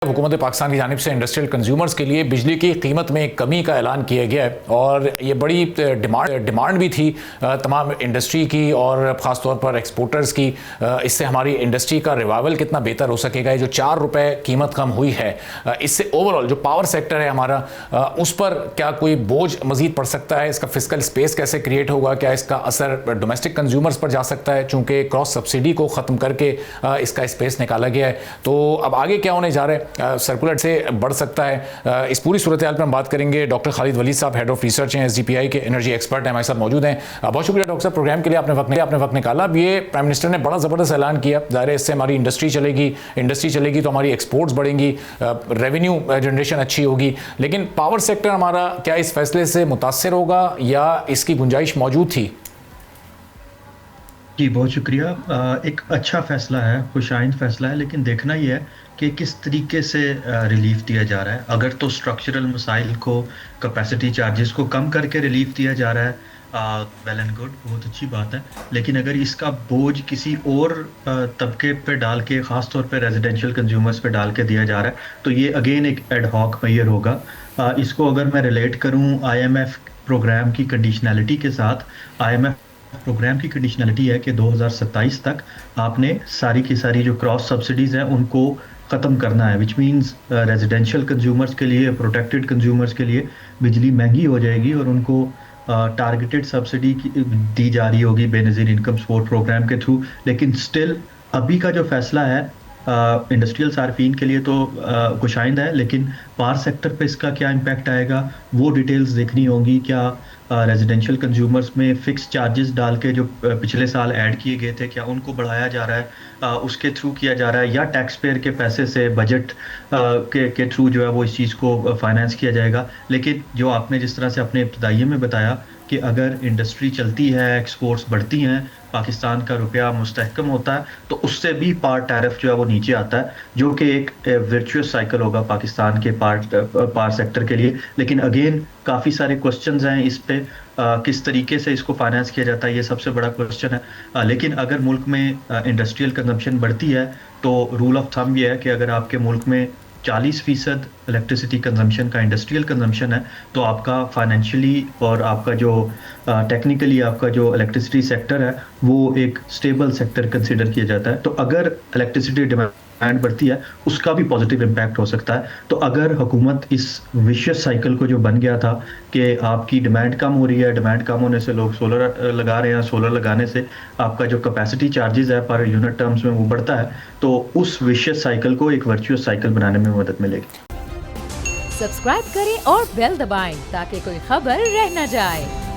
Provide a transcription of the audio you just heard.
हुकूमत पाकिस्तान की जानिब से इंडस्ट्रियल कंज्यूमर्स के लिए बिजली की कीमत में कमी का ऐलान किया गया है और ये बड़ी डिमांड भी थी तमाम इंडस्ट्री की और ख़ास तौर पर एक्सपोर्टर्स की। इससे हमारी इंडस्ट्री का रिवाइवल कितना बेहतर हो सकेगा। ये जो 4 रुपए कीमत कम हुई है, इससे ओवरऑल जो पावर सेक्टर है हमारा, उस पर क्या कोई बोझ मज़ीद पड़ सकता है? इसका फिजिकल स्पेस कैसे क्रिएट होगा? क्या इसका असर डोमेस्टिक कंज्यूमर्स पर जा सकता है? चूँकि क्रॉस सब्सिडी को ख़त्म करके इसका स्पेस निकाला गया है, तो अब आगे क्या होने जा रहा है? सर्कुलर से बढ़ सकता है। इस पूरी सूरत हाल पर हम बात करेंगे। डॉक्टर खालिद वलीद साहब हेड ऑफ रिसर्च हैं, SGPI के एनर्जी एक्सपर्ट हैं, हमारे साथ मौजूद हैं। बहुत शुक्रिया डॉक्टर साहब, प्रोग्राम के लिए आपने वक्त निकाला। अब ये प्राइम मिनिस्टर ने बड़ा ज़बरदस्त ऐलान किया, ज़ाहिर है इससे हमारी इंडस्ट्री चलेगी तो हमारी एक्सपोर्ट्स बढ़ेंगी, रेवेन्यू जनरेशन अच्छी होगी। लेकिन पावर सेक्टर हमारा क्या इस फैसले से मुतासर होगा या इसकी गुंजाइश मौजूद थी? जी बहुत शुक्रिया। एक अच्छा फ़ैसला है, खुशाइंद फ़ैसला है, लेकिन देखना ये है कि किस तरीके से रिलीफ़ दिया जा रहा है। अगर तो स्ट्रक्चरल मसाइल को, कैपेसिटी चार्जेस को कम करके रिलीफ़ दिया जा रहा है, वेल एंड गुड, बहुत अच्छी बात है। लेकिन अगर इसका बोझ किसी और तबके पे डाल के, ख़ास तौर पे रेजिडेंशियल कंज्यूमर्स पे डाल के दिया जा रहा है, तो ये अगेन एक एड हॉक मेजर होगा। इसको अगर मैं रिलेट करूँ IMF प्रोग्राम की कंडीशनैलिटी के साथ, IMF प्रोग्राम की कंडीशनैलिटी है कि 2027 तक आपने सारी की सारी जो क्रॉस सब्सिडीज़ हैं उनको ख़त्म करना है, विच मीन्स रेजिडेंशियल कंज्यूमर्स के लिए, प्रोटेक्टेड कंज्यूमर्स के लिए बिजली महंगी हो जाएगी और उनको टारगेटेड सब्सिडी दी जा रही होगी बेनज़ीर इनकम सपोर्ट प्रोग्राम के थ्रू। लेकिन स्टिल अभी का जो फैसला है इंडस्ट्रियल सार्फिन के लिए तो खुशाइंद है, लेकिन पावर सेक्टर पे इसका क्या इम्पैक्ट आएगा वो डिटेल्स देखनी होगी। क्या रेजिडेंशियल कंज्यूमर्स में फ़िक्स चार्जेस डाल के जो पिछले साल ऐड किए गए थे, क्या उनको बढ़ाया जा रहा है, उसके थ्रू किया जा रहा है, या टैक्स पेयर के पैसे से बजट के थ्रू जो है वो इस चीज़ को फाइनेंस किया जाएगा। लेकिन जो आपने जिस तरह से अपने इब्तदाइये में बताया कि अगर इंडस्ट्री चलती है, एक्सपोर्ट्स बढ़ती हैं, पाकिस्तान का रुपया मुस्तहकम होता है, तो उससे भी पावर टैरिफ जो है वो नीचे आता है, जो कि एक वर्चुअस साइकिल होगा पाकिस्तान के पावर सेक्टर के लिए। लेकिन अगेन काफ़ी सारे क्वेश्चंस हैं इस पे, किस तरीके से इसको फाइनेंस किया जाता है, ये सबसे बड़ा क्वेश्चन है। लेकिन अगर मुल्क में इंडस्ट्रियल कंजम्पशन बढ़ती है, तो रूल ऑफ थंब ये है कि अगर आपके मुल्क में 40% इलेक्ट्रिसिटी कंजम्पशन का इंडस्ट्रियल कंजम्पशन है, तो आपका फाइनेंशियली और आपका जो टेक्निकली आपका जो इलेक्ट्रिसिटी सेक्टर है वो एक स्टेबल सेक्टर कंसिडर किया जाता है। तो अगर इलेक्ट्रिसिटी डिमांड बढ़ती है, उसका भी पॉजिटिव इम्पैक्ट हो सकता है। तो अगर हुकूमत इस विशियस साइकिल को जो बन गया था कि आपकी डिमांड कम हो रही है, डिमांड कम होने से लोग सोलर लगा रहे हैं, सोलर लगाने से आपका जो कैपेसिटी चार्जेस है पर यूनिट टर्म्स में वो बढ़ता है, तो उस विशियस साइकिल को एक वर्चुअस साइकिल बनाने में मदद मिलेगी। सब्सक्राइब करें और बेल दबाएं ताकि कोई खबर रह न जाए।